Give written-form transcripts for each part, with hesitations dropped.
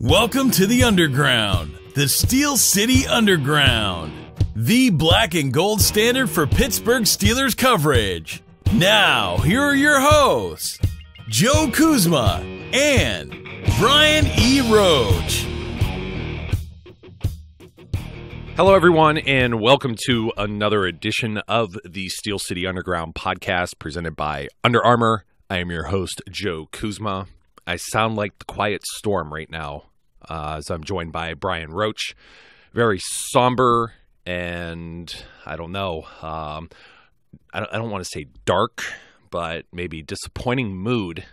Welcome to the Underground, the Steel City Underground, the black and gold standard for Pittsburgh Steelers coverage. Now, here are your hosts, Joe Kuzma and Brian E. Roach. Hello, everyone, and welcome to another edition of the Steel City Underground podcast presented by Under Armour. I am your host, Joe Kuzma. I sound like the quiet storm right now as I'm joined by Brian Roach. Very somber and, I don't know, I don't want to say dark, but maybe disappointing mood,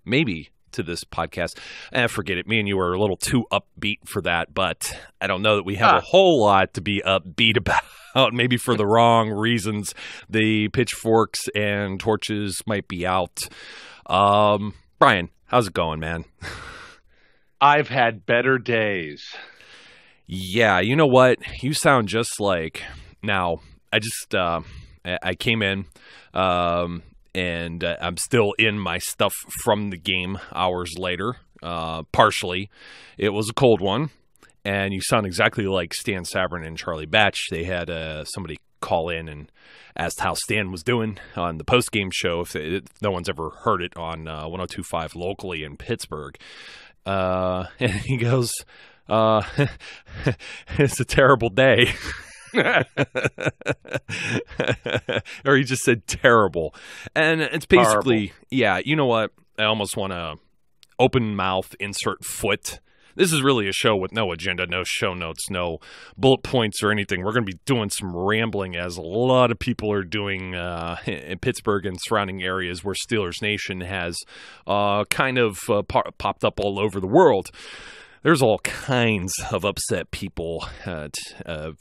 maybe, to this podcast. Forget it. Me and you are a little too upbeat for that, but I don't know that we have a whole lot to be upbeat about, maybe for the wrong reasons. The pitchforks and torches might be out. Brian, how's it going, man? I've had better days. Yeah, you know what? You sound just like... Now, I came in, and I'm still in my stuff from the game hours later, partially. It was a cold one, and you sound exactly like Stan Savran and Charlie Batch. They had somebody call in and asked how Stan was doing on the post-game show, if no one's ever heard it on 102.5 locally in Pittsburgh. And he goes, it's a terrible day. Or he just said terrible. And it's basically, horrible. Yeah, you know what? I almost want to open mouth, insert foot. This is really a show with no agenda, no show notes, no bullet points or anything. We're going to be doing some rambling, as a lot of people are doing in Pittsburgh and surrounding areas where Steelers Nation has kind of popped up all over the world. There's all kinds of upset people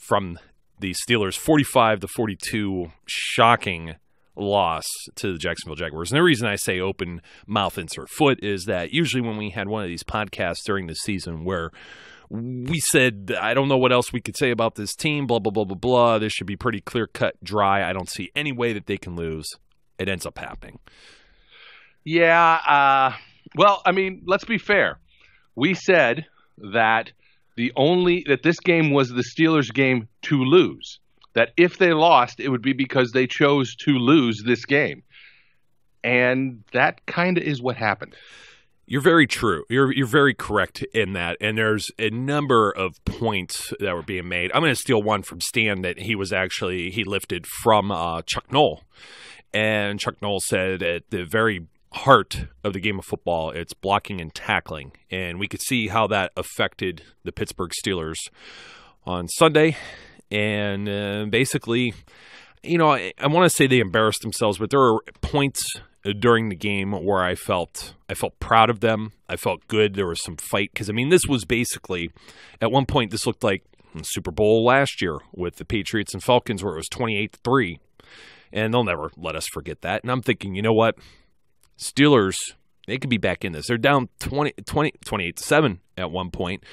from the Steelers' 45-42 shocking loss to the Jacksonville Jaguars. And the reason I say open mouth, insert foot is that usually when we had one of these podcasts during the season where we said, I don't know what else we could say about this team, blah, blah, blah, blah, blah, this should be pretty clear-cut, dry, I don't see any way that they can lose, it ends up happening. Yeah, well, I mean, let's be fair. We said that this game was the Steelers' game to lose. That if they lost, it would be because they chose to lose this game. And that kind of is what happened. You're very true. You're very correct in that. And there's a number of points that were being made. I'm going to steal one from Stan that he lifted from Chuck Noll. And Chuck Noll said at the very heart of the game of football, it's blocking and tackling. And we could see how that affected the Pittsburgh Steelers on Sunday. And basically, you know, I want to say they embarrassed themselves, but there were points during the game where I felt proud of them. I felt good. There was some fight because, I mean, this was basically, at one point, this looked like the Super Bowl last year with the Patriots and Falcons where it was 28-3, and they'll never let us forget that. And I'm thinking, you know what? Steelers, they could be back in this. They're down 28-7 at one point,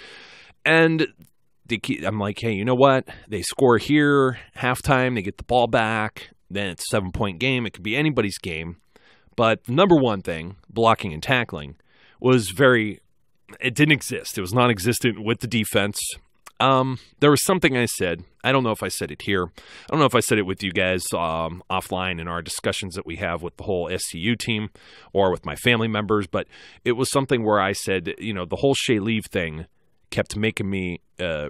and I'm like, hey, you know what? They score here, halftime, they get the ball back, then it's a 7-point game. It could be anybody's game. But the number one thing, blocking and tackling, it didn't exist. It was non-existent with the defense. There was something I said. I don't know if I said it here. I don't know if I said it with you guys offline in our discussions that we have with the whole SCU team or with my family members, but it was something where I said, you know, the whole Shea Leave thing kept making me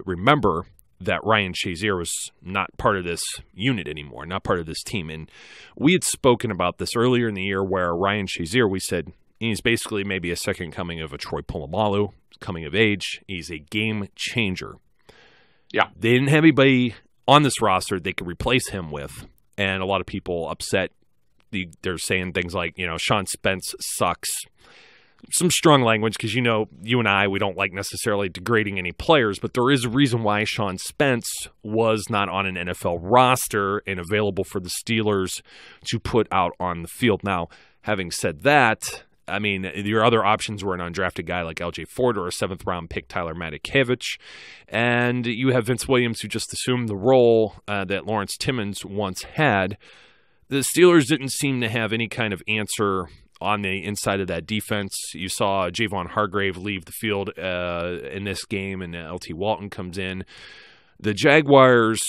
remember that Ryan Shazier was not part of this unit anymore, not part of this team. And we had spoken about this earlier in the year where Ryan Shazier, we said, he's basically maybe a second coming of a Troy Polamalu, coming of age. He's a game changer. Yeah. They didn't have anybody on this roster they could replace him with. And a lot of people upset. They're saying things like, you know, Sean Spence sucks. Some strong language because, you know, you and I, we don't like necessarily degrading any players, but there is a reason why Sean Spence was not on an NFL roster and available for the Steelers to put out on the field. Now, having said that, I mean, your other options were an undrafted guy like L.J. Ford or a 7th-round pick Tyler Matakevich, and you have Vince Williams who just assumed the role that Lawrence Timmons once had. The Steelers didn't seem to have any kind of answer on the inside of that defense. You saw Javon Hargrave leave the field in this game, and LT Walton comes in. The Jaguars,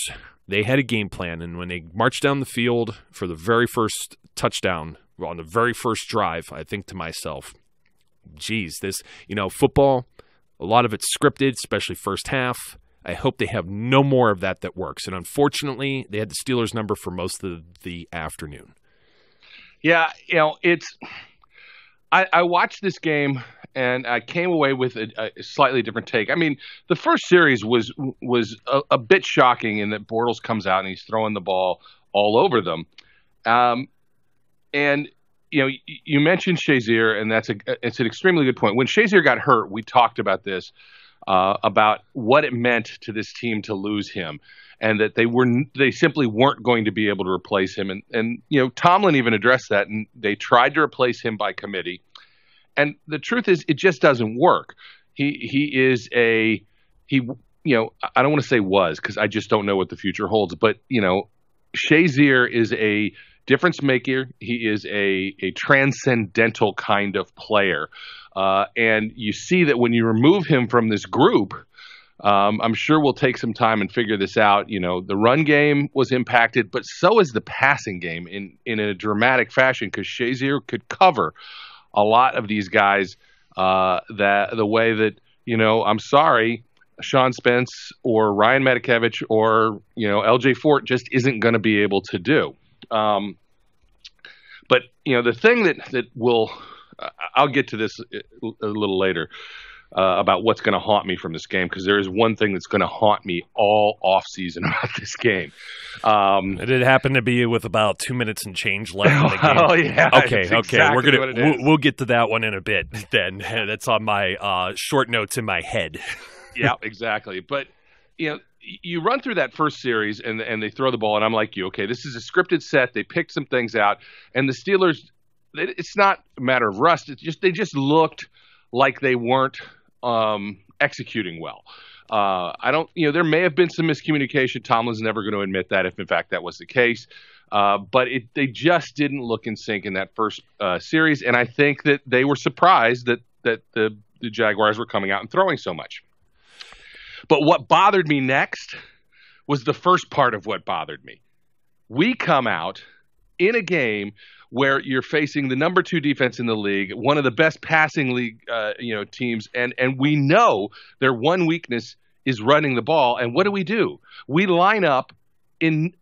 they had a game plan, and when they marched down the field for the very first touchdown, on the very first drive, I think to myself, geez, this, football, a lot of it's scripted, especially first half. I hope they have no more of that works. And unfortunately, they had the Steelers' number for most of the afternoon. Yeah, I watched this game and I came away with a slightly different take. I mean, the first series was a bit shocking in that Bortles comes out and he's throwing the ball all over them. And you mentioned Shazier, and it's an extremely good point. When Shazier got hurt, we talked about this, about what it meant to this team to lose him, and that they simply weren't going to be able to replace him. And Tomlin even addressed that, and they tried to replace him by committee. And the truth is, it just doesn't work. He I don't want to say was, because I just don't know what the future holds. But Shazier is a difference maker. He is a transcendental kind of player. And you see that when you remove him from this group, I'm sure we'll take some time and figure this out. The run game was impacted, but so is the passing game in a dramatic fashion, because Shazier could cover a lot of these guys that the way that, I'm sorry, Sean Spence or Ryan Medikevich or, LJ Fort just isn't going to be able to do. But the thing that will, I'll get to this a little later about what's going to haunt me from this game, because there is one thing that's going to haunt me all offseason about this game. It did happen to be with about 2 minutes and change left in the game. Oh yeah. Okay. Exactly we'll get to that one in a bit. Then that's on my short notes in my head. Yeah, exactly. But you run through that first series and they throw the ball, and I'm like you, okay, this is a scripted set. They picked some things out, and the Steelers, it's not a matter of rust. It's just they just looked like they weren't executing well. There may have been some miscommunication. Tomlin's never going to admit that, if in fact that was the case. But they just didn't look in sync in that first series, and I think that they were surprised that the Jaguars were coming out and throwing so much. But what bothered me next was the first part of what bothered me. We come out in a game where you're facing the number 2 defense in the league, one of the best passing league teams, and we know their one weakness is running the ball. And what do? We line up in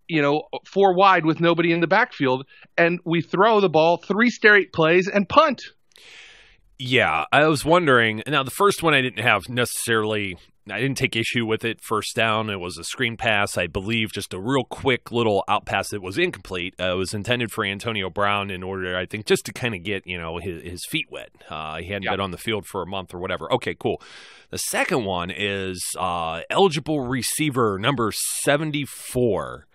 4 wide with nobody in the backfield, and we throw the ball 3 straight plays and punt. Yeah, I was wondering. Now, the first one I didn't take issue with it. First down, it was a screen pass, I believe, just a real quick little out pass that was incomplete. It was intended for Antonio Brown in order, I think, just to kind of get, his feet wet. He hadn't been on the field for a month or whatever. Okay, cool. The second one is eligible receiver number 74.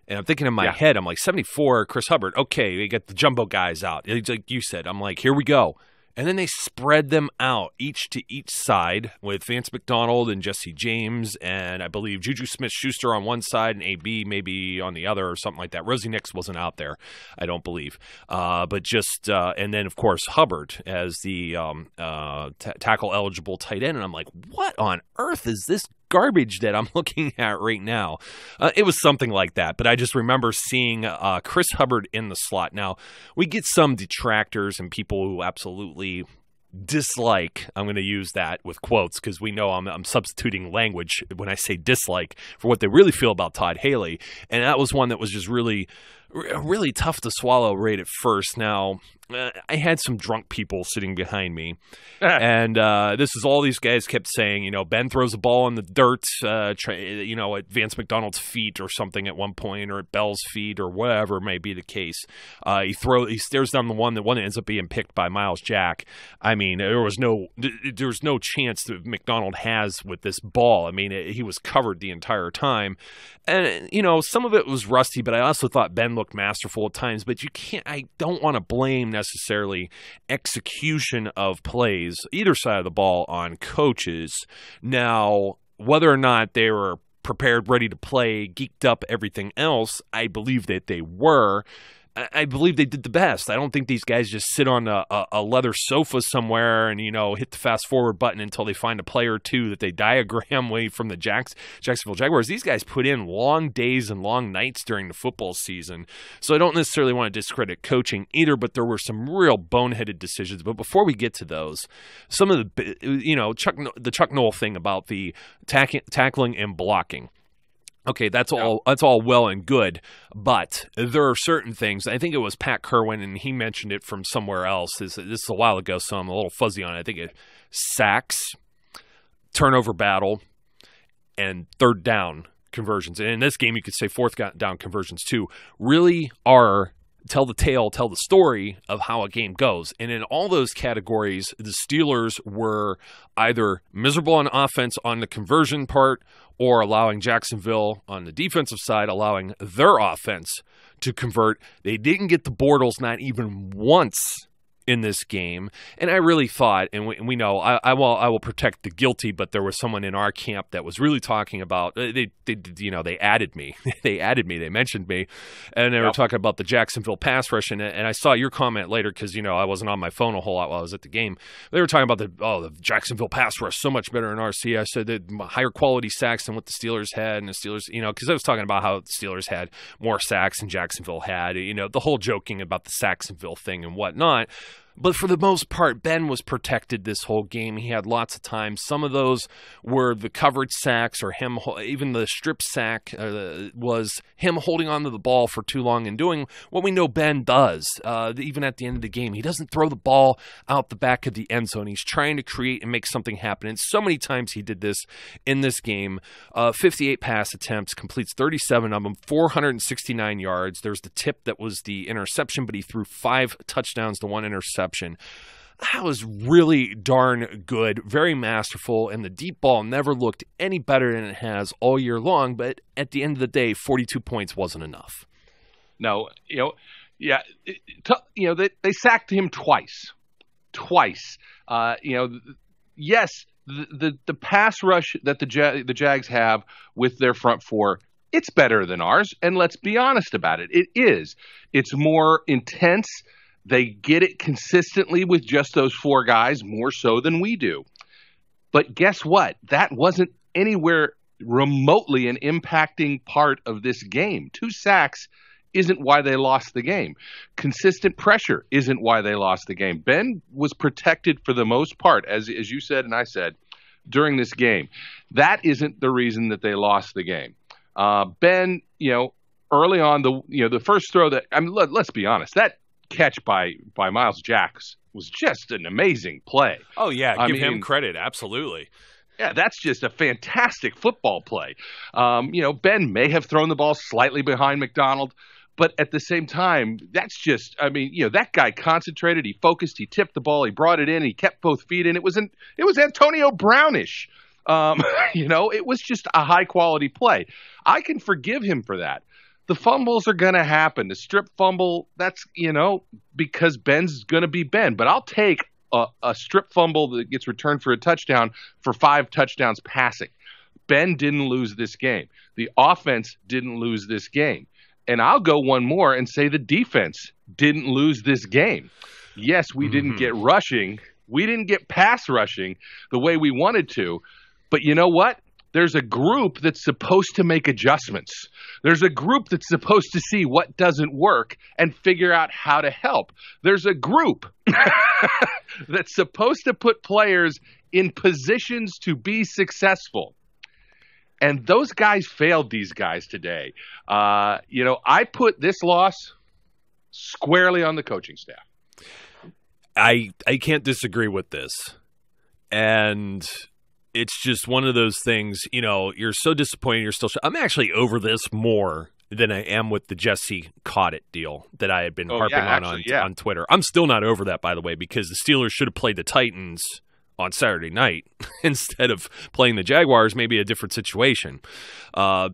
And I'm thinking in my head, I'm like, 74, Chris Hubbard. Okay, they got the jumbo guys out. It's like you said, I'm like, here we go. And then they spread them out, each to each side, with Vance McDonald and Jesse James, and I believe Juju Smith-Schuster on one side and AB maybe on the other or something like that. Rosie Nix wasn't out there, I don't believe. But just and then, of course, Hubbard as the tackle-eligible tight end. And I'm like, what on earth is this garbage that I'm looking at right now? It was something like that, but I just remember seeing Chris Hubbard in the slot. Now, we get some detractors and people who absolutely dislike, I'm going to use that with quotes because we know I'm substituting language when I say dislike for what they really feel about Todd Haley, and that was one that was just really tough to swallow right at first. Now, I had some drunk people sitting behind me, and this is all these guys kept saying, Ben throws a ball in the dirt, at Vance McDonald's feet or something at one point, or at Bell's feet, or whatever may be the case. He stares down the one that ends up being picked by Miles Jack. I mean, there was no chance that McDonald has with this ball. I mean, he was covered the entire time, and some of it was rusty, but I also thought Ben looked masterful at times. But I don't want to blame necessarily execution of plays, either side of the ball, on coaches. Now, whether or not they were prepared, ready to play, geeked up, everything else, I believe that they were. I believe they did the best. I don't think these guys just sit on a leather sofa somewhere and, hit the fast forward button until they find a player or two that they diagram away from the Jacksonville Jaguars. These guys put in long days and long nights during the football season. So I don't necessarily want to discredit coaching either, but there were some real boneheaded decisions. But before we get to those, some of the Chuck Noll thing about the tackling and blocking. Okay, that's all well and good, but there are certain things. I think it was Pat Kerwin, and he mentioned it from somewhere else. This is a while ago, so I'm a little fuzzy on it. I think it sacks, turnover battle, and third down conversions. And in this game, you could say fourth down conversions too, really are tell the story of how a game goes. And in all those categories, the Steelers were either miserable on offense on the conversion part or allowing Jacksonville on the defensive side, allowing their offense to convert. They didn't get the Bortles not even once in this game. And I really thought, and we know, I will protect the guilty, but there was someone in our camp that was really talking about, they added me. They mentioned me. And they were talking about the Jacksonville pass rush. And I saw your comment later because, I wasn't on my phone a whole lot while I was at the game. They were talking about the Jacksonville pass rush so much better in RC. I said the higher quality sacks than what the Steelers had. And the Steelers, because I was talking about how the Steelers had more sacks than Jacksonville had, the whole joking about the Sacksonville thing and whatnot. But for the most part, Ben was protected this whole game. He had lots of time. Some of those were the coverage sacks or him, even the strip sack was him holding onto the ball for too long and doing what we know Ben does. Even at the end of the game, he doesn't throw the ball out the back of the end zone. He's trying to create and make something happen. And so many times he did this in this game. 58 pass attempts, completes 37 of them, 469 yards. There's the tip that was the interception, but he threw 5 touchdowns to 1 interception. That was really darn good, very masterful, and the deep ball never looked any better than it has all year long, but at the end of the day, 42 points wasn't enough. No, they sacked him twice. Yes, the pass rush that the Jags have with their front four, it's better than ours, and let's be honest about it. It is. It's more intense. They get it consistently with just those 4 guys, more so than we do. But guess what? That wasn't anywhere remotely an impacting part of this game. 2 sacks isn't why they lost the game. Consistent pressure isn't why they lost the game. Ben was protected for the most part, as you said and I said, during this game. That isn't the reason that they lost the game. Ben, early on, the first throw let's be honest, that catch by Miles Jacks was just an amazing play. Oh, yeah. Give him credit. Absolutely. Yeah, that's just a fantastic football play. Ben may have thrown the ball slightly behind McDonald, but at the same time, that's just, that guy concentrated, he focused, he tipped the ball, he brought it in, he kept both feet in. It was Antonio Brownish. It was just a high-quality play. I can forgive him for that. The fumbles are going to happen. The strip fumble, that's, because Ben's going to be Ben. But I'll take a strip fumble that gets returned for a touchdown for 5 touchdowns passing. Ben didn't lose this game. The offense didn't lose this game. And I'll go one more and say the defense didn't lose this game. Yes, we didn't get rushing. We didn't get pass rushing the way we wanted to. But you know what? There's a group that's supposed to make adjustments. There's a group that's supposed to see what doesn't work and figure out how to help. There's a group that's supposed to put players in positions to be successful. And those guys failed these guys today. I put this loss squarely on the coaching staff. I can't disagree with this. And it's just one of those things, you're so disappointed. I'm actually over this more than I am with the Jesse Caught-It deal that I had been harping on Twitter. I'm still not over that, by the way, because the Steelers should have played the Titans on Saturday night instead of playing the Jaguars, maybe a different situation,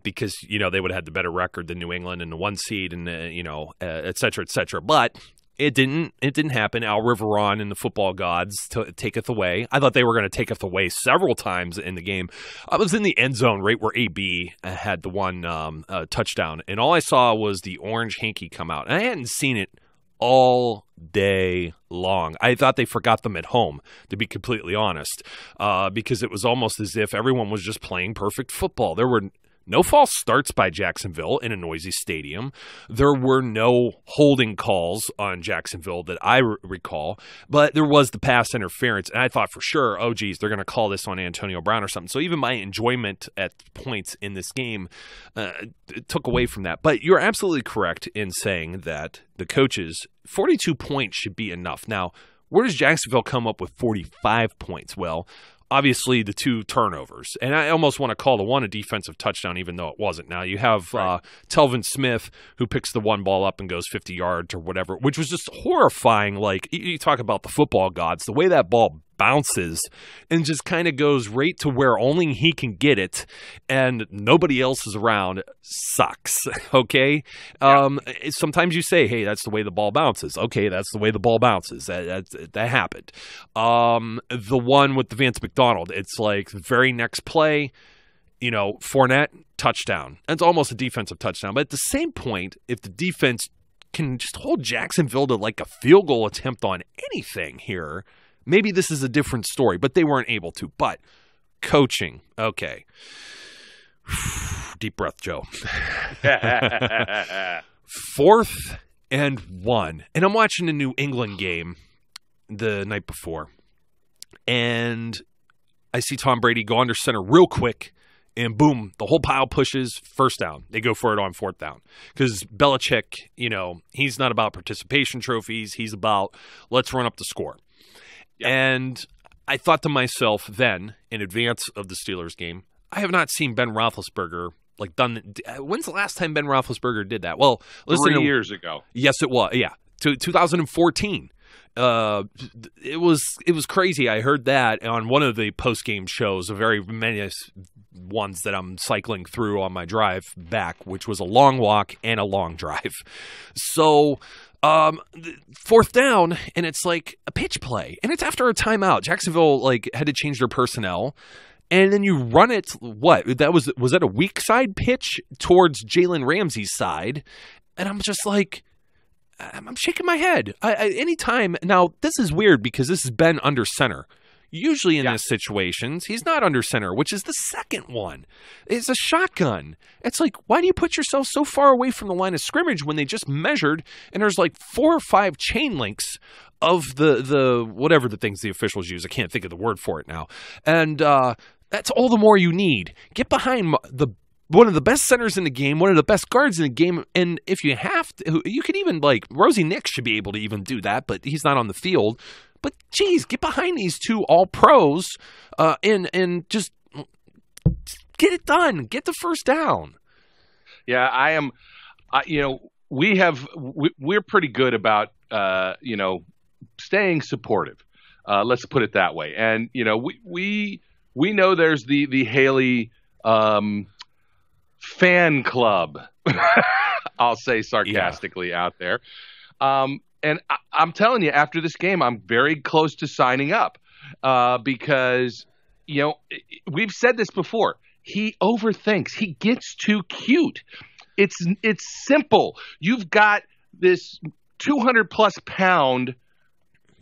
because, they would have had the better record than New England and the 1 seed and, et cetera, et cetera. But It didn't happen. Al Riveron and the football gods taketh away. I thought they were going to taketh away several times in the game. I was in the end zone right where AB had the one touchdown, and all I saw was the orange hanky come out. And I hadn't seen it all day long. I thought they forgot them at home, to be completely honest, because it was almost as if everyone was just playing perfect football. There were no false starts by Jacksonville in a noisy stadium. There were no holding calls on Jacksonville that I recall, but there was the pass interference, and I thought for sure, oh, geez, they're going to call this on Antonio Brown or something. So even my enjoyment at points in this game took away from that. But you're absolutely correct in saying that the coaches, 42 points should be enough. Now, where does Jacksonville come up with 45 points? Well, obviously, the 2 turnovers. And I almost want to call the one a defensive touchdown, even though it wasn't. Now, you have Telvin Smith, who picks the one ball up and goes 50 yards or whatever, which was just horrifying. Like, you talk about the football gods, the way that ball bounces and just kind of goes right to where only he can get it and nobody else is around sucks, okay? Yeah. Sometimes you say, hey, that's the way the ball bounces. Okay, that's the way the ball bounces. That happened. The one with the Vance McDonald, it's like the very next play, Fournette, touchdown. That's almost a defensive touchdown. But at the same point, if the defense can just hold Jacksonville to like a field goal attempt on anything here, maybe this is a different story, but they weren't able to. But coaching, okay. Deep breath, Joe. 4th and 1. And I'm watching a New England game the night before. And I see Tom Brady go under center real quick. And boom, the whole pile pushes, first down. They go for it on 4th down. Because Belichick, he's not about participation trophies. He's about let's run up the score. Yep. And I thought to myself then, in advance of the Steelers game, I have not seen Ben Roethlisberger done. When's the last time Ben Roethlisberger did that? Well, listen, 3 years ago. Yes, it was. Yeah, 2014. It was crazy. I heard that on one of the post game shows, a very many ones that I'm cycling through on my drive back, which was a long walk and a long drive. So. 4th down, and it's like a pitch play, and it's after a timeout. Jacksonville had to change their personnel, and then you run it. What was that a weak side pitch towards Jalen Ramsey's side? And I'm just like, I'm shaking my head. Anytime now, this is weird because this has been under center. Usually in these situations, he's not under center, which is the second one. It's a shotgun. It's like, why do you put yourself so far away from the line of scrimmage when they just measured and there's 4 or 5 chain links of the whatever the things the officials use. I can't think of the word for it now. And that's all the more you need. Get behind one of the best centers in the game, one of the best guards in the game, and if you have to, you can even Rosie Nix should be able to even do that, but he's not on the field. But geez, get behind these 2 all pros and just get it done. Get the first down. Yeah, I am. We're pretty good about staying supportive. Let's put it that way. And we know there's the Haley fan club. I'll say sarcastically out there. And I'm telling you, after this game, I'm very close to signing up because, we've said this before. He overthinks. He gets too cute. It's simple. You've got this 200-plus pound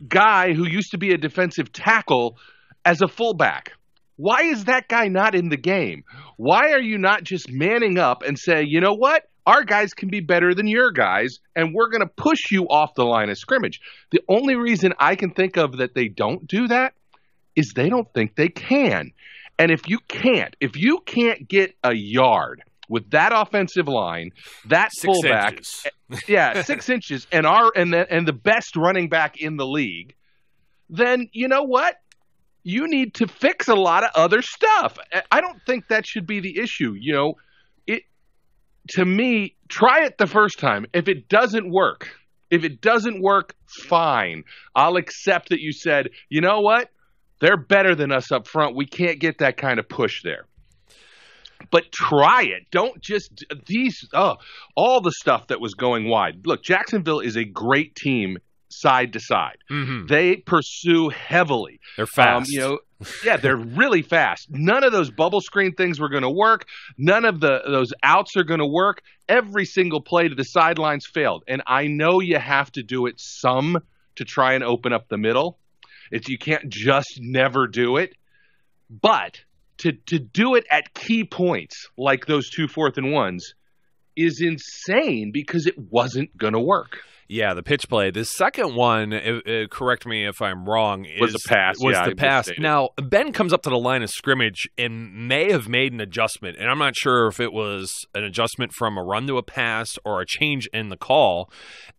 guy who used to be a defensive tackle as a fullback. Why is that guy not in the game? Why are you not just manning up and say, you know what? Our guys can be better than your guys, and we're going to push you off the line of scrimmage. The only reason I can think of that they don't do that is they don't think they can. And if you can't get a yard with that offensive line, that 6 fullback, inches. 6 inches, and the best running back in the league, then you know what? You need to fix a lot of other stuff. I don't think that should be the issue. To me, try it the first time. If it doesn't work, fine. I'll accept that you said, you know what? They're better than us up front. We can't get that kind of push there. But try it. Don't just all the stuff that was going wide. Look, Jacksonville is a great team side to side. Mm-hmm. They pursue heavily. They're fast. They're really fast. None of those bubble screen things were going to work. None of those outs are going to work. Every single play to the sidelines failed. And I know you have to do it some to try and open up the middle. You can't just never do it. But to do it at key points like those 2 4th and 1s is insane because it wasn't going to work. Yeah, the pitch play. The second one, correct me if I'm wrong, was a pass. Was the pass. Now, Ben comes up to the line of scrimmage and may have made an adjustment, and I'm not sure if it was an adjustment from a run to a pass or a change in the call.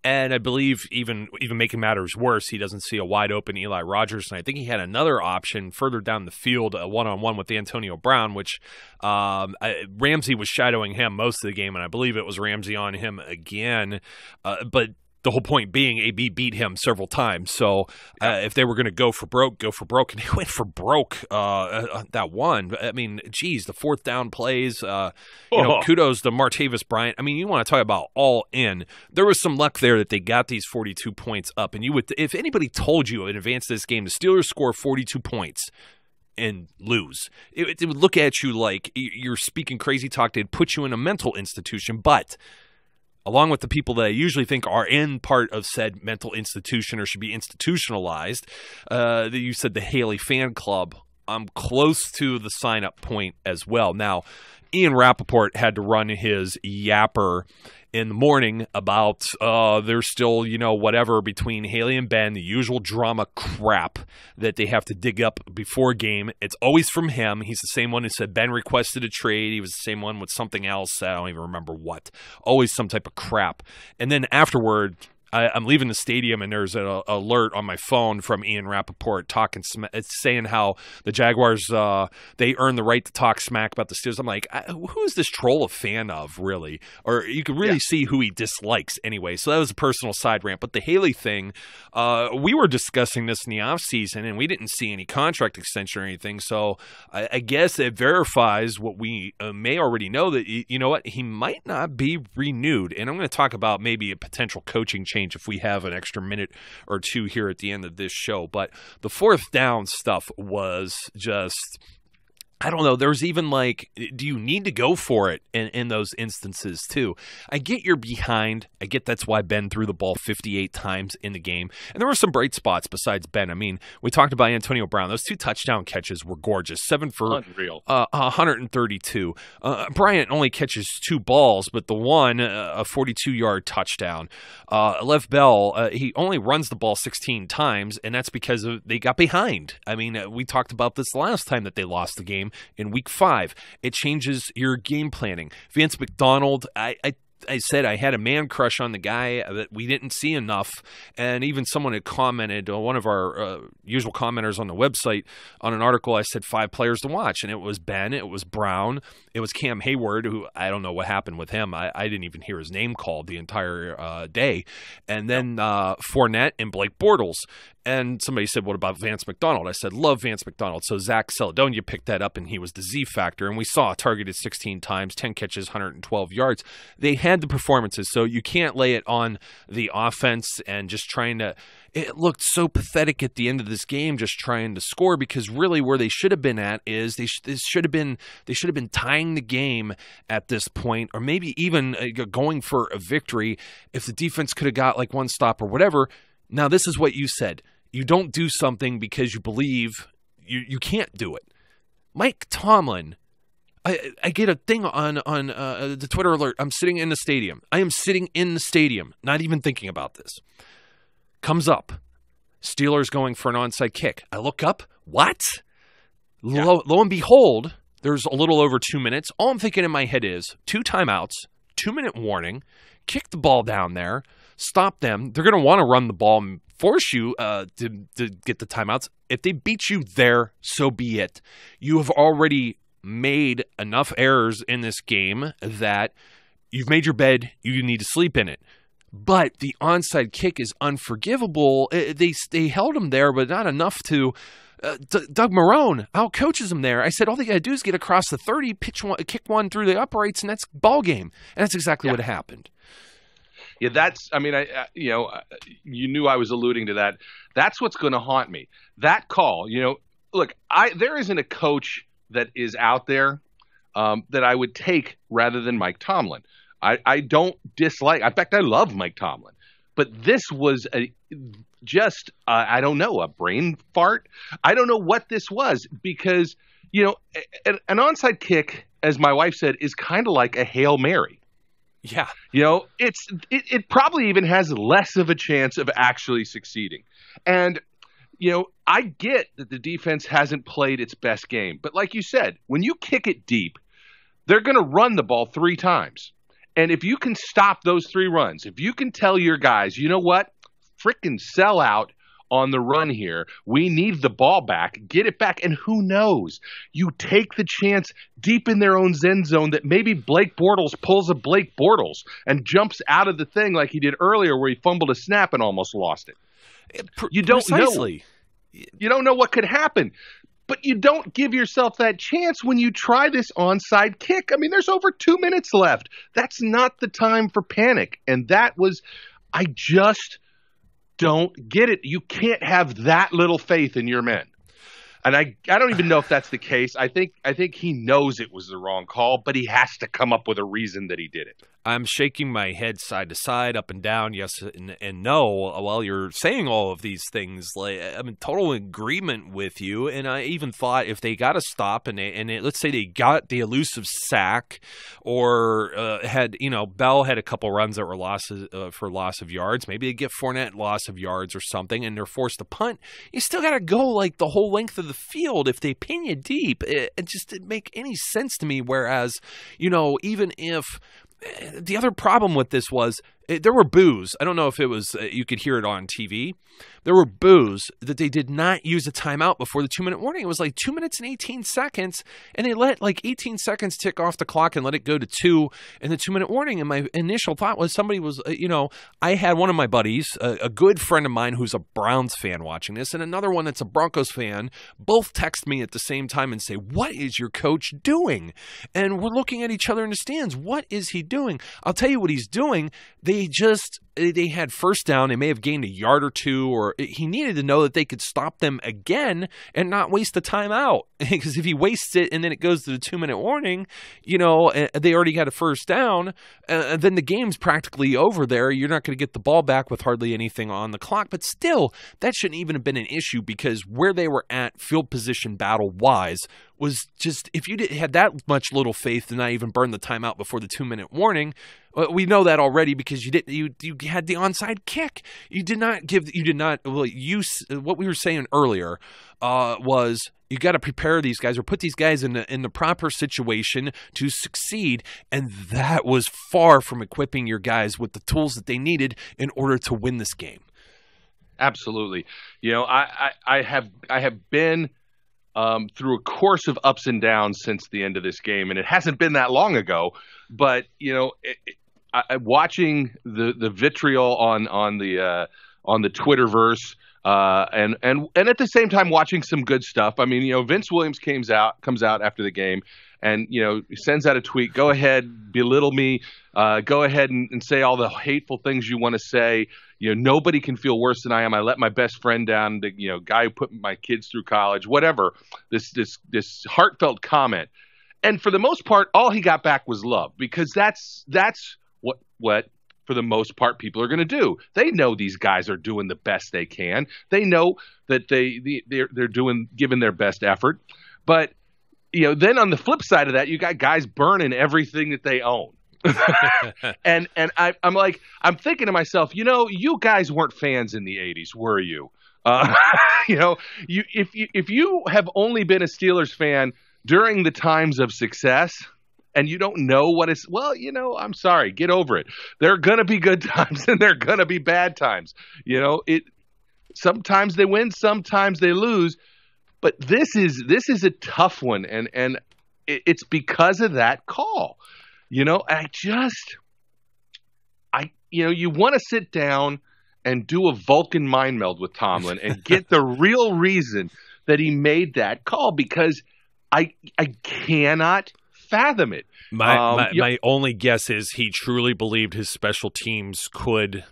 And I believe even making matters worse, he doesn't see a wide open Eli Rogers, and I think he had another option further down the field, a one-on-one with Antonio Brown, which Ramsey was shadowing him most of the game, and I believe it was Ramsey on him again. But the whole point being AB beat him several times. So if they were going to go for broke. And they went for broke that one. I mean, geez, the 4th down plays, kudos to Martavis Bryant. I mean, you want to talk about all in. There was some luck there that they got these 42 points up. And if anybody told you in advance of this game, the Steelers score 42 points and lose, it would look at you like you're speaking crazy talk. They'd put you in a mental institution. But along with the people that I usually think are in part of said mental institution or should be institutionalized, you said the Haley fan club. I'm close to the sign-up point as well. Now, Ian Rappaport had to run his yapper in the morning about there's still, whatever between Haley and Ben, the usual drama crap that they have to dig up before game. It's always from him. He's the same one who said Ben requested a trade. He was the same one with something else. I don't even remember what. Always some type of crap. And then afterward, I'm leaving the stadium, and there's an alert on my phone from Ian Rappaport it's saying how the Jaguars, they earn the right to talk smack about the Steelers. I'm like, who is this troll a fan of, really? Or you can really see who he dislikes anyway. So that was a personal side rant. But the Haley thing, we were discussing this in the offseason, and we didn't see any contract extension or anything. So I guess it verifies what we may already know, that, you know what, he might not be renewed. And I'm going to talk about maybe a potential coaching change if we have an extra minute or two here at the end of this show. But the 4th down stuff was just, I don't know. There's even like, do you need to go for it in those instances too? I get you're behind. I get that's why Ben threw the ball 58 times in the game. And there were some bright spots besides Ben. I mean, we talked about Antonio Brown. Those 2 touchdown catches were gorgeous. 7 for 132. Bryant only catches 2 balls, but the one, a 42-yard touchdown. Lev Bell, he only runs the ball 16 times, and that's because they got behind. I mean, we talked about this last time that they lost the game. In week 5, it changes your game planning. Vance McDonald, I said I had a man crush on the guy that we didn't see enough, and even someone had commented, one of our usual commenters on the website, on an article. I said 5 players to watch, and it was Ben, it was Brown, it was Cam Hayward, who I don't know what happened with him. I didn't even hear his name called the entire day, and then Fournette and Blake Bortles. And somebody said, what about Vance McDonald? I said, love Vance McDonald. So Zach Celedonia picked that up, and he was the Z factor. And we saw targeted 16 times, 10 catches, 112 yards. They had the performances, so you can't lay it on the offense and just trying to – it looked so pathetic at the end of this game just trying to score, because really where they should have been at is they should have been tying the game at this point, or maybe even going for a victory if the defense could have got like one stop or whatever. Now, this is what you said. You don't do something because you believe you can't do it. Mike Tomlin, I get a thing on the Twitter alert. I'm sitting in the stadium. I am sitting in the stadium, not even thinking about this. Comes up. Steelers going for an onside kick. I look up. What? Yeah. Lo and behold, there's a little over 2 minutes. All I'm thinking in my head is 2 timeouts, 2-minute warning, kick the ball down there, stop them. They're going to want to run the ball and force you to get the timeouts. If they beat you there, so be it. You have already made enough errors in this game that you've made your bed, you need to sleep in it. But the onside kick is unforgivable. They held him there, but not enough to Doug Marrone out-coaches him there. I said, all they got to do is get across the 30, kick one through the uprights, and that's ball game. And that's exactly what happened. Yeah, you knew I was alluding to that. That's what's going to haunt me. That call, look, there isn't a coach that is out there that I would take rather than Mike Tomlin. I don't dislike. In fact, I love Mike Tomlin. But this was I don't know, a brain fart. I don't know what this was because, an onside kick, as my wife said, is kind of like a Hail Mary. Yeah. It probably even has less of a chance of actually succeeding. And, I get that the defense hasn't played its best game. But like you said, when you kick it deep, they're going to run the ball 3 times. And if you can stop those 3 runs, if you can tell your guys, you know what, frickin' sell out on the run here. We need the ball back, get it back. And who knows, you take the chance deep in their own end zone that maybe Blake Bortles pulls a Blake Bortles and jumps out of the thing like he did earlier where he fumbled a snap and almost lost it. You don't know. You don't know what could happen. But you don't give yourself that chance when you try this onside kick. I mean, there's over 2 minutes left. That's not the time for panic. And I just don't get it. You can't have that little faith in your men. And I don't even know if that's the case. I think he knows it was the wrong call, but he has to come up with a reason that he did it. I'm shaking my head side to side, up and down, yes and no, while you're saying all of these things. Like, I'm in total agreement with you, and I even thought if they got a stop and let's say they got the elusive sack, or Bell had a couple runs that were losses for loss of yards. Maybe they get Fournette loss of yards or something, and they're forced to punt. You still got to go like the whole length of the field if they pin you deep. It just didn't make any sense to me. Whereas, even if the other problem with this was there were boos. I don't know if it was you could hear it on TV. There were boos that they did not use a timeout before the 2-minute warning. It was like 2 minutes and 18 seconds, and they let like 18 seconds tick off the clock and let it go to 2 in the 2-minute warning. And my initial thought was somebody was, I had one of my buddies, a good friend of mine who's a Browns fan watching this, and another one that's a Broncos fan, both text me at the same time and say, "What is your coach doing?" And we're looking at each other in the stands. What is he doing? I'll tell you what he's doing. They had first down. They may have gained a yard or 2, or he needed to know that they could stop them again and not waste the timeout. Because if he wastes it and then it goes to the 2-minute warning, they already got a first down, then the game's practically over there. You're not going to get the ball back with hardly anything on the clock. But still, that shouldn't even have been an issue because where they were at field position battle-wise was just, if you had that much little faith to not even burn the timeout before the 2-minute warning, we know that already because you had the onside kick. What we were saying earlier was you got to prepare these guys or put these guys in the proper situation to succeed, and that was far from equipping your guys with the tools that they needed in order to win this game. Absolutely. I have been through a course of ups and downs since the end of this game, and it hasn't been that long ago. But watching the vitriol on the Twitterverse, and at the same time watching some good stuff. I mean, Vince Williams comes out after the game and sends out a tweet. Go ahead, belittle me. Go ahead and say all the hateful things you want to say. Nobody can feel worse than I am. I let my best friend down. The guy who put my kids through college. Whatever. This heartfelt comment. And for the most part, all he got back was love, because that's what for the most part people are going to do. They know these guys are doing the best they can. They know that they're giving their best effort. But then on the flip side of that, you got guys burning everything that they own. and I'm thinking to myself, you guys weren't fans in the 80s, were you? If you have only been a Steelers fan during the times of success, and you don't know what it's, I'm sorry, get over it. There are going to be good times and there are going to be bad times. Sometimes they win, sometimes they lose, but this is a tough one, and it's because of that call. You want to sit down and do a Vulcan mind meld with Tomlin and get the real reason that he made that call, because I cannot fathom it. My only guess is he truly believed his special teams could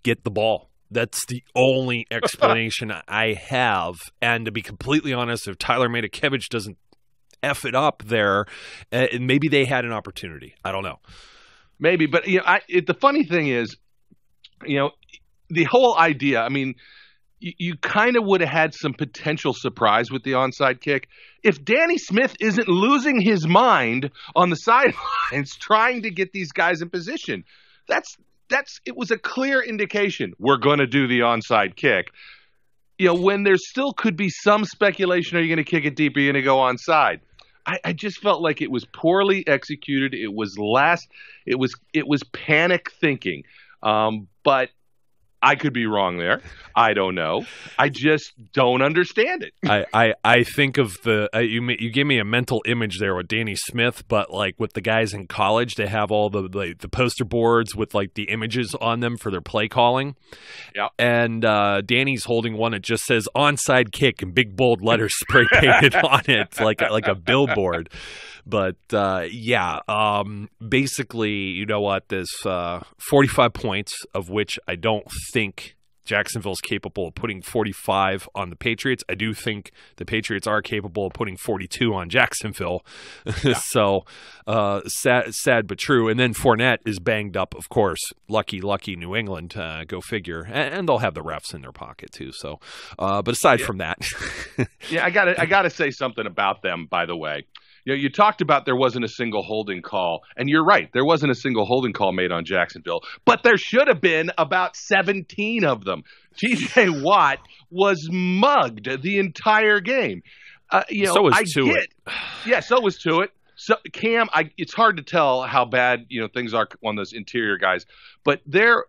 get the ball. That's the only explanation I have. And to be completely honest, if Tyler Matakevich doesn't F it up there, maybe they had an opportunity. I don't know. Maybe, but the funny thing is, the whole idea, I mean, you kind of would have had some potential surprise with the onside kick if Danny Smith isn't losing his mind on the sidelines trying to get these guys in position. It was a clear indication we're going to do the onside kick. When there still could be some speculation, are you going to kick it deep? Are you going to go onside? I just felt like it was poorly executed. It was panic thinking. But I could be wrong there. I don't know. I just don't understand it. I think of you gave me a mental image there with Danny Smith, but like with the guys in college, they have all the poster boards with like the images on them for their play calling. Yeah. And Danny's holding one that just says onside kick in big bold letters spray painted on it, like a billboard. But basically, you know what? There's 45 points, of which I don't think Jacksonville's capable of putting 45 on the Patriots. I do think the Patriots are capable of putting 42 on Jacksonville. Yeah. So sad but true. And then Fournette is banged up, of course. Lucky New England. Go figure. And they'll have the refs in their pocket too. So, but aside from that, I gotta say something about them. By the way. You talked about there wasn't a single holding call, and you're right. There wasn't a single holding call made on Jacksonville, but there should have been about 17 of them. TJ Watt was mugged the entire game. So was Tuitt. Yeah, so was Tuitt. So Cam, it's hard to tell how bad things are on those interior guys, but the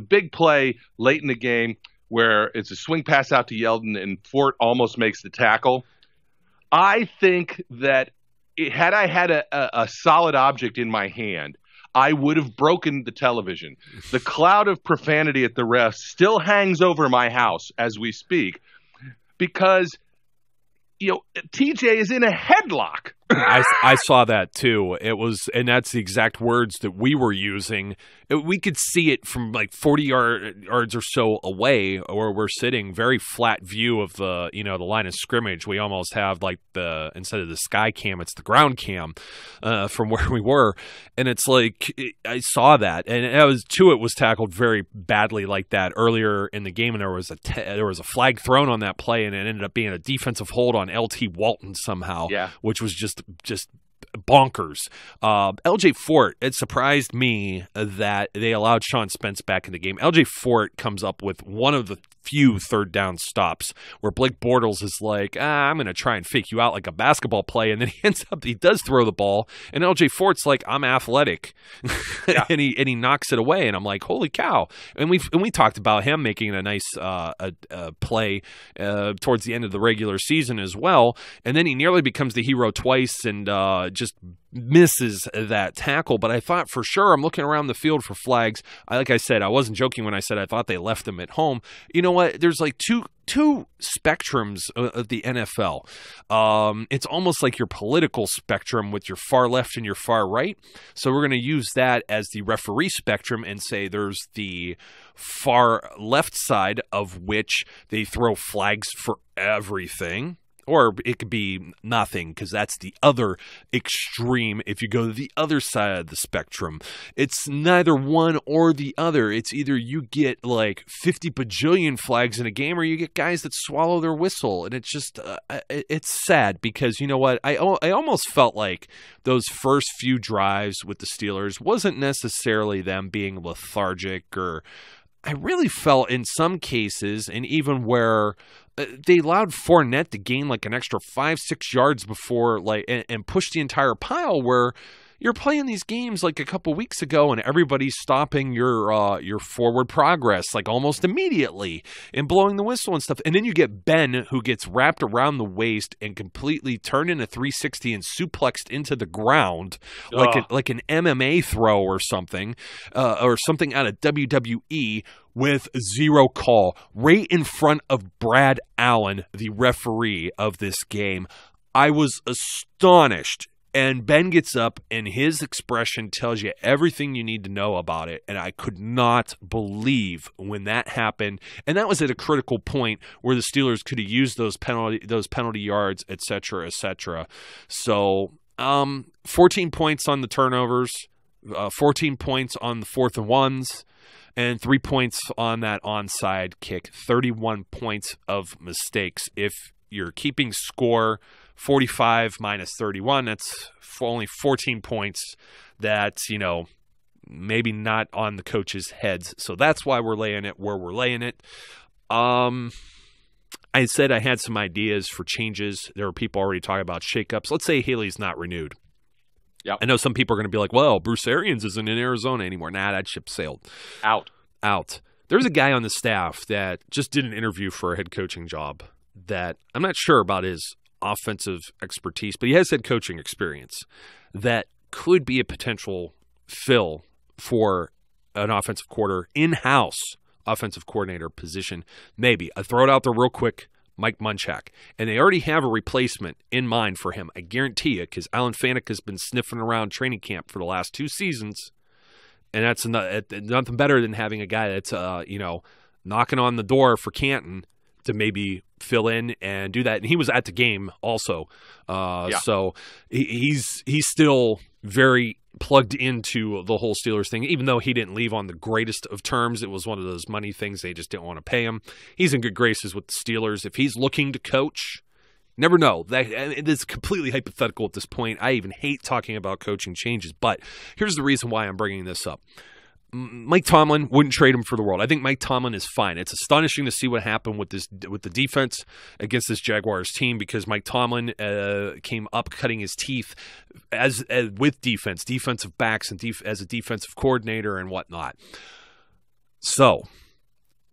big play late in the game where it's a swing pass out to Yeldon and Fort almost makes the tackle. I think that had I had a solid object in my hand, I would have broken the television. The cloud of profanity at the refs still hangs over my house as we speak because, TJ is in a headlock. I saw that too. And that's the exact words that we were using. We could see it from like 40 yards or so away where we're sitting. Very flat view of the line of scrimmage. We almost have like instead of the sky cam, it's the ground cam from where we were. And it's like I saw that, and Tuitt was tackled very badly like that earlier in the game, and there was a flag thrown on that play, and it ended up being a defensive hold on LT Walton somehow, which was just bonkers. LJ Fort, it surprised me that they allowed Sean Spence back in the game. LJ Fort comes up with one of the few third down stops where Blake Bortles is like, I'm going to try and fake you out like a basketball play, and then he does throw the ball, and LJ Fort's like, I'm athletic, and he knocks it away, and I'm like, holy cow. And we talked about him making a nice play towards the end of the regular season as well, and then he nearly becomes the hero twice and just misses that tackle. But I thought for sure, I'm looking around the field for flags. Like I said, I wasn't joking when I said I thought they left them at home. You know what? There's like two spectrums of the NFL. It's almost like your political spectrum with your far left and your far right. So we're going to use that as the referee spectrum and say there's the far left side of which they throw flags for everything. Or it could be nothing, because that's the other extreme. If you go to the other side of the spectrum, it's neither one or the other. It's either you get like 50 bajillion flags in a game, or you get guys that swallow their whistle. And it's just, it's sad, because you know what? I almost felt like those first few drives with the Steelers wasn't necessarily them being lethargic, or I really felt in some cases, and even where they allowed Fournette to gain like an extra 5-6 yards before, like, and push the entire pile, where you're playing these games like a couple weeks ago, and everybody's stopping your forward progress like almost immediately and blowing the whistle and stuff. And then you get Ben, who gets wrapped around the waist and completely turned in a 360 and suplexed into the ground like an MMA throw or something out of WWE with zero call right in front of Brad Allen, the referee of this game. I was astonished. And Ben gets up, and his expression tells you everything you need to know about it. And I could not believe when that happened. And that was at a critical point where the Steelers could have used those penalty yards, et cetera, et cetera. So 14 points on the turnovers, 14 points on the 4th and 1s, and 3 points on that onside kick. 31 points of mistakes. If you're keeping score, 45 minus 31, that's only 14 points. That's, maybe not on the coaches' heads. So that's why we're laying it where we're laying it. I said I had some ideas for changes. There were people already talking about shakeups. Let's say Haley's not renewed. Yep. I know some people are going to be like, well, Bruce Arians isn't in Arizona anymore. Nah, that ship sailed. Out. There's a guy on the staff that just did an interview for a head coaching job that I'm not sure about his offensive expertise, but he has head coaching experience that could be a potential fill for an offensive in-house offensive coordinator position. Maybe. I throw it out there real quick, Mike Munchak. And they already have a replacement in mind for him. I guarantee you, because Alan Faneca has been sniffing around training camp for the last 2 seasons, and that's nothing better than having a guy that's, knocking on the door for Canton to maybe fill in and do that. And he was at the game also. So he's still very plugged into the whole Steelers thing, even though he didn't leave on the greatest of terms. It was one of those money things. They just didn't want to pay him. He's in good graces with the Steelers. If he's looking to coach, never know. It's completely hypothetical at this point. I even hate talking about coaching changes, but here's the reason why I'm bringing this up. Mike Tomlin wouldn't trade him for the world. I think Mike Tomlin is fine. It's astonishing to see what happened with the defense against this Jaguars team, because Mike Tomlin came up cutting his teeth as with defensive backs, and as a defensive coordinator and whatnot. So,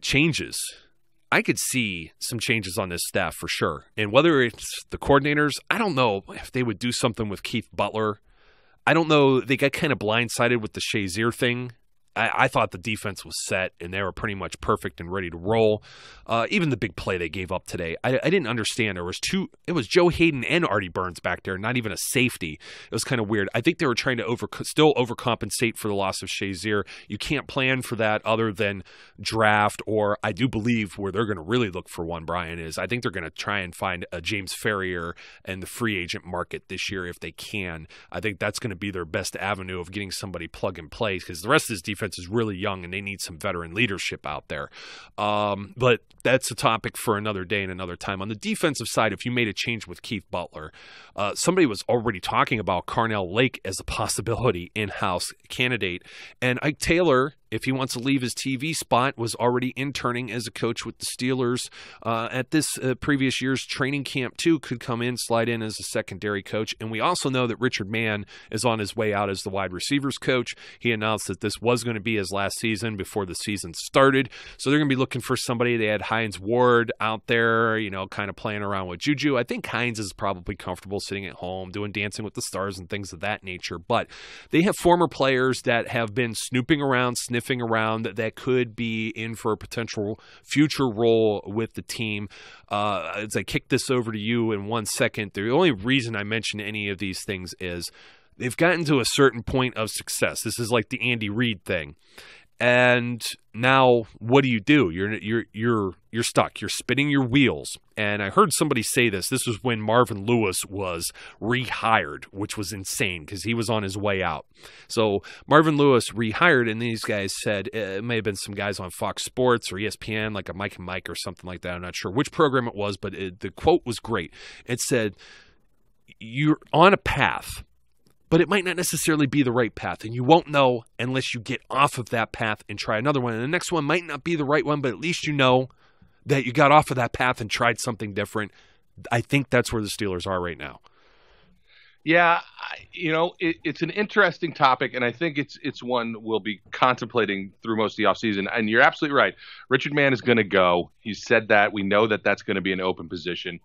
changes. I could see some changes on this staff for sure. And whether it's the coordinators, I don't know if they would do something with Keith Butler. I don't know. They got kind of blindsided with the Shazier thing. I thought the defense was set, and they were pretty much perfect and ready to roll. Even the big play they gave up today, I didn't understand. It was Joe Hayden and Artie Burns back there, not even a safety. It was kind of weird. I think they were trying to still overcompensate for the loss of Shazier. You can't plan for that other than draft, or I do believe where they're going to really look for one, Brian, is I think they're going to try and find a James Ferrier in the free agent market this year if they can. I think that's going to be their best avenue of getting somebody plug and play, because the rest of this defense is really young and they need some veteran leadership out there. But that's a topic for another day and another time. On the defensive side, if you made a change with Keith Butler, somebody was already talking about Carnell Lake as a possibility in-house candidate. And Ike Taylor, if he wants to leave his TV spot, was already interning as a coach with the Steelers at this previous year's training camp too, could come in, slide in as a secondary coach. And we also know that Richard Mann is on his way out as the wide receivers coach. He announced that this was going to be his last season before the season started. So they're going to be looking for somebody. They had Hines Ward out there, kind of playing around with Juju. I think Hines is probably comfortable sitting at home, doing Dancing with the Stars and things of that nature. But they have former players that have been snooping around, sniffing around, that could be in for a potential future role with the team. As I kick this over to you in 1 second, the only reason I mention any of these things is they've gotten to a certain point of success. This is like the Andy Reid thing. And now what do? You're stuck. You're spinning your wheels. And I heard somebody say this. This was when Marvin Lewis was rehired, which was insane because he was on his way out. So Marvin Lewis rehired, and these guys said, it may have been some guys on Fox Sports or ESPN, like a Mike and Mike or something like that. I'm not sure which program it was, but the quote was great. It said, you're on a path, but it might not necessarily be the right path, and you won't know unless you get off of that path and try another one. And the next one might not be the right one, but at least you know that you got off of that path and tried something different. I think that's where the Steelers are right now. Yeah, it's an interesting topic, and I think it's one we'll be contemplating through most of the offseason. And you're absolutely right. Richard Mann is going to go. He said that. We know that that's going to be an open position.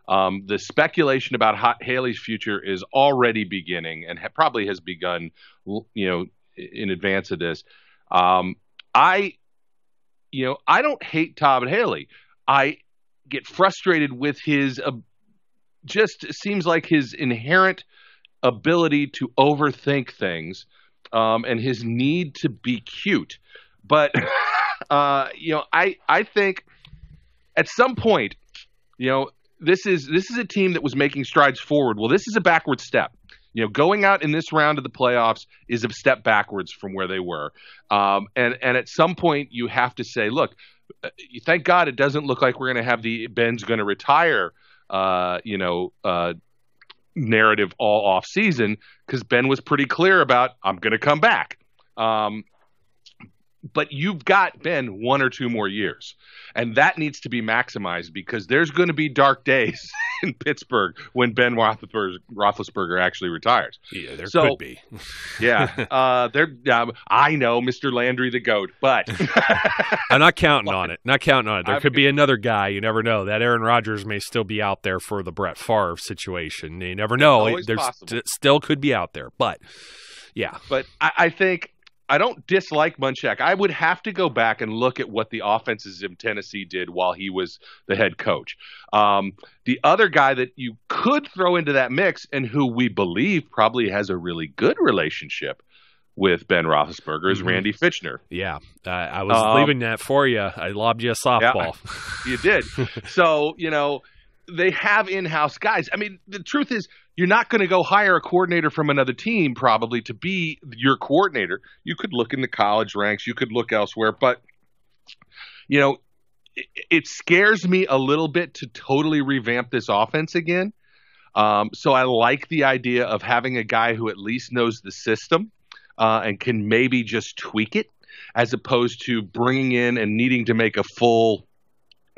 The speculation about Haley's future is already beginning and probably has begun, in advance of this. I don't hate Todd Haley. I get frustrated with his just seems like his inherent ability to overthink things, and his need to be cute. But I think at some point, this is a team that was making strides forward. Well, this is a backward step. Going out in this round of the playoffs is a step backwards from where they were. And at some point you have to say, look, thank God it doesn't look like we're going to have the Ben's going to retire, narrative all off season, because Ben was pretty clear about, I'm going to come back. But you've got Ben 1 or 2 more years, and that needs to be maximized, because there's going to be dark days in Pittsburgh when Ben Roethlisberger actually retires. Yeah, there could be. Yeah, I know, Mr. Landry the GOAT, but I'm not counting on it. There could be another guy. You never know. That Aaron Rodgers may still be out there for the Brett Favre situation. You never know. Still could be out there, but yeah. But I think. I don't dislike Munchak. I would have to go back and look at what the offenses in Tennessee did while he was the head coach. The other guy that you could throw into that mix, and who we believe probably has a really good relationship with Ben Roethlisberger, is Randy Fitchner. Yeah, I was leaving that for you. I lobbed you a softball. Yeah, you did. So, they have in-house guys. I mean, the truth is, you're not going to go hire a coordinator from another team probably to be your coordinator. You could look in the college ranks. You could look elsewhere. But, it scares me a little bit to totally revamp this offense again. So I like the idea of having a guy who at least knows the system and can maybe just tweak it, as opposed to bringing in and needing to make a full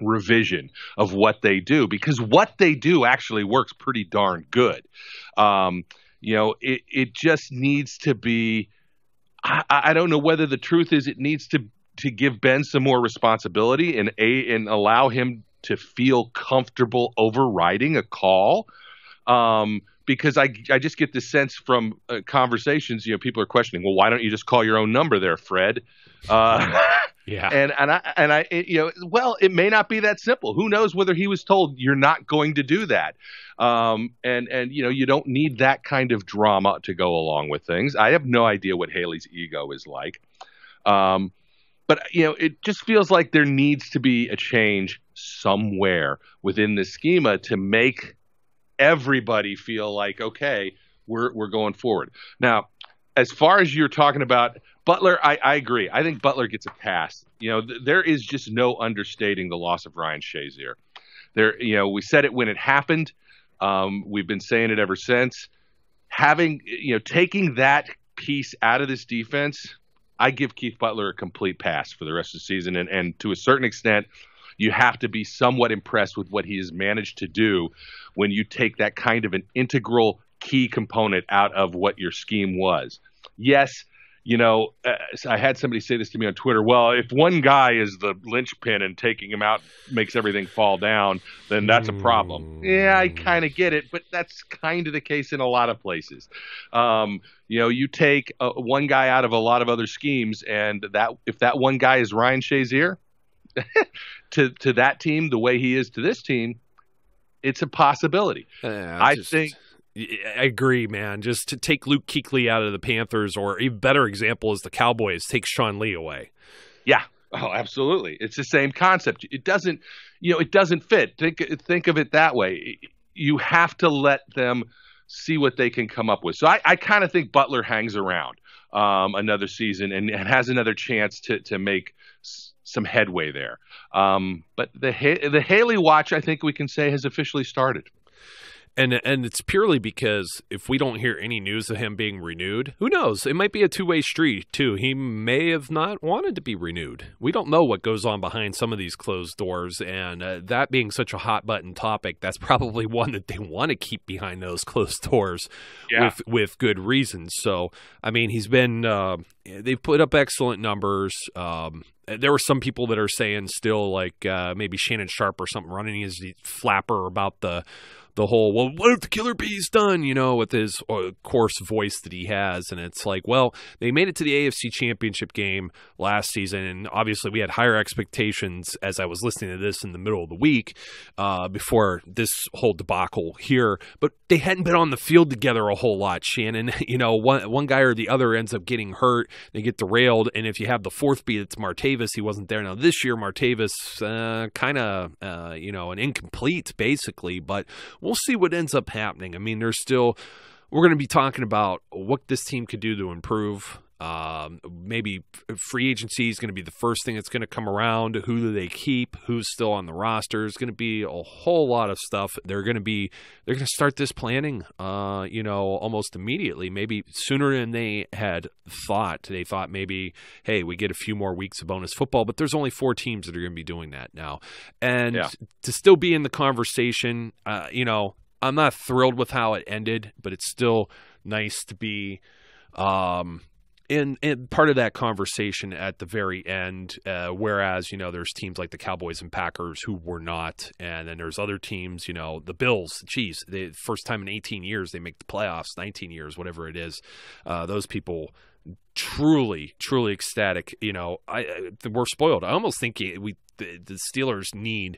revision of what they do, because what they do actually works pretty darn good. It just needs to be, I don't know whether the truth is it needs to give Ben some more responsibility and allow him to feel comfortable overriding a call. Because I just get this sense from conversations, people are questioning, well, why don't you just call your own number there, Fred? Yeah. And I well, it may not be that simple. Who knows whether he was told you're not going to do that. You don't need that kind of drama to go along with things. I have no idea what Haley's ego is like. But it just feels like there needs to be a change somewhere within the schema to make everybody feel like, okay, we're going forward. Now, as far as you're talking about Butler, I agree. I think Butler gets a pass. There is just no understating the loss of Ryan Shazier. We said it when it happened. We've been saying it ever since. Taking that piece out of this defense, I give Keith Butler a complete pass for the rest of the season. And to a certain extent, you have to be somewhat impressed with what he has managed to do when you take that kind of an integral key component out of what your scheme was. Yes, I had somebody say this to me on Twitter. Well, if one guy is the linchpin and taking him out makes everything fall down, then that's a problem. Yeah, I kind of get it, but that's kind of the case in a lot of places. You take one guy out of a lot of other schemes, and if that one guy is Ryan Shazier, to that team the way he is to this team, it's a possibility. I agree, man. Just to take Luke Kuechly out of the Panthers, or a better example is the Cowboys, take Sean Lee away. Yeah. Oh, absolutely. It's the same concept. It doesn't fit. Think of it that way. You have to let them see what they can come up with. So I kind of think Butler hangs around another season and has another chance to make some headway there. But the Haley watch, I think we can say, has officially started. And it's purely because if we don't hear any news of him being renewed, who knows? It might be a two-way street, too. He may have not wanted to be renewed. We don't know what goes on behind some of these closed doors, and that being such a hot-button topic, that's probably one that they want to keep behind those closed doors with good reason. So, I mean, he's been they've put up excellent numbers. There were some people that are saying still, like maybe Shannon Sharp or something running his flapper about the whole, well, what if the killer bee's done, with his coarse voice that he has. And it's like, well, they made it to the AFC Championship game last season, and obviously we had higher expectations as I was listening to this in the middle of the week before this whole debacle here. But they hadn't been on the field together a whole lot, Shannon. One guy or the other ends up getting hurt. They get derailed, and if you have the fourth bee, it's Martavis. He wasn't there. Now, this year, Martavis kind of, an incomplete, basically, but we'll see what ends up happening. I mean, we're going to be talking about what this team could do to improve. Maybe free agency is going to be the first thing that's going to come around. Who do they keep? Who's still on the roster? There's going to be a whole lot of stuff. They're going to start this planning, almost immediately, maybe sooner than they had thought. They thought maybe, hey, we get a few more weeks of bonus football, but there's only 4 teams that are going to be doing that now. And to still be in the conversation, I'm not thrilled with how it ended, but it's still nice to be in part of that conversation at the very end, whereas, there's teams like the Cowboys and Packers who were not, and then there's other teams, the Bills, the first time in 18 years they make the playoffs, 19 years, whatever it is. Those people truly, truly ecstatic. We're spoiled. I almost think the Steelers need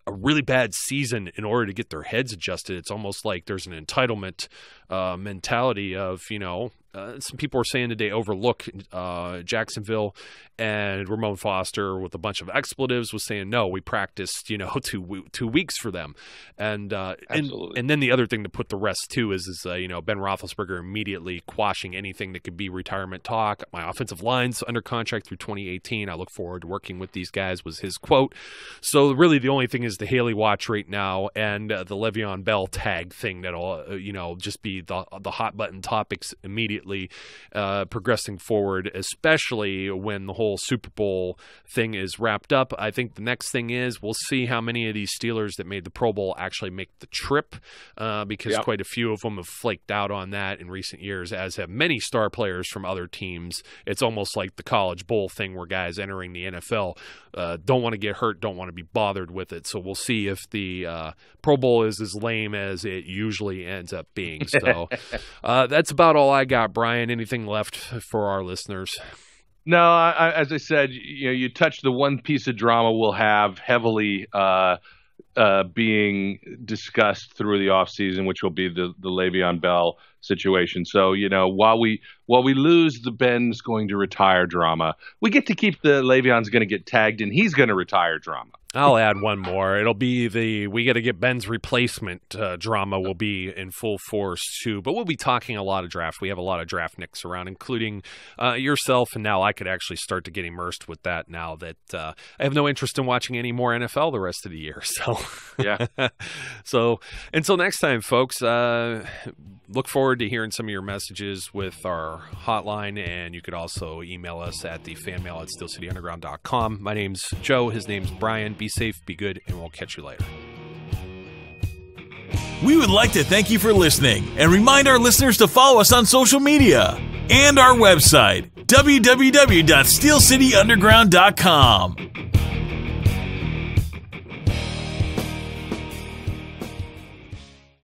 a really bad season in order to get their heads adjusted. It's almost like there's an entitlement mentality of, some people were saying today overlook Jacksonville, and Ramon Foster with a bunch of expletives was saying, no, we practiced, 2 weeks for them. And then the other thing to put the rest to is Ben Roethlisberger immediately quashing anything that could be retirement talk. My offensive line's under contract through 2018. I look forward to working with these guys, was his quote. So really the only thing is the Haley watch right now and the Le'Veon Bell tag thing that'll, just be the hot button topics immediately progressing forward, especially when the whole Super Bowl thing is wrapped up. I think the next thing is we'll see how many of these Steelers that made the Pro Bowl actually make the trip, because quite a few of them have flaked out on that in recent years, as have many star players from other teams. It's almost like the College Bowl thing where guys entering the NFL don't want to get hurt, don't want to be bothered with it. So we'll see if the Pro Bowl is as lame as it usually ends up being. So that's about all I got, Brian. Anything left for our listeners? No, as I said, you touched the one piece of drama we'll have heavily being discussed through the offseason, which will be the Le'Veon Bell situation. So, while we lose the Ben's going to retire drama, we get to keep the Le'Veon's going to get tagged and he's going to retire drama. I'll add one more. It'll be we got to get Ben's replacement drama will be in full force too. But we'll be talking a lot of draft. We have a lot of draft nicks around, including yourself. And now I could actually start to get immersed with that now that I have no interest in watching any more NFL the rest of the year. So, yeah. So until next time, folks, look forward to hearing some of your messages with our hotline. And you could also email us at thefanmail@steelcityunderground.com. My name's Joe. His name's Brian. Be safe, be good, and we'll catch you later. We would like to thank you for listening and remind our listeners to follow us on social media and our website, www.steelcityunderground.com.